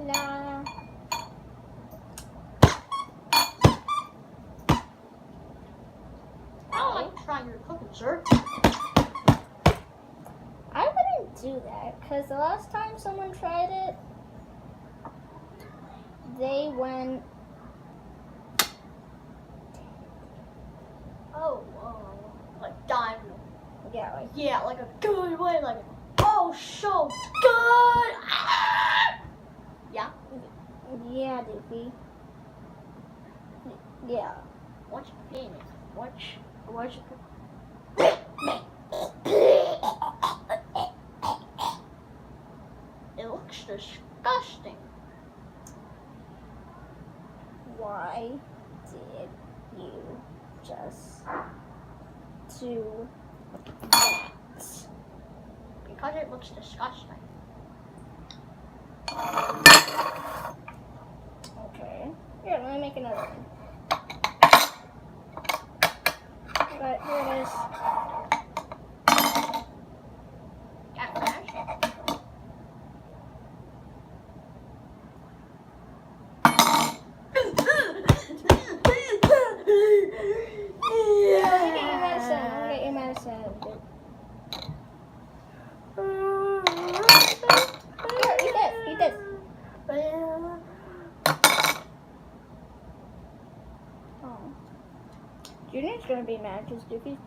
Nah. I don't like trying your cooking, sir. I wouldn't do that because the last time someone tried it, they went. Oh, like dying. Yeah, Yeah, like a good way, like, oh, so good. Ah! Yeah. Yeah, Doofy. Yeah. What's your penis? What's your It looks disgusting. Why did you just do that? Because it looks disgusting. Okay. Here, let me make another one. But here it is. Cat mash. Let me get your medicine. Let me get your medicine. Here, eat this. Eat this. Oh. Junior's gonna be mad because Doofy's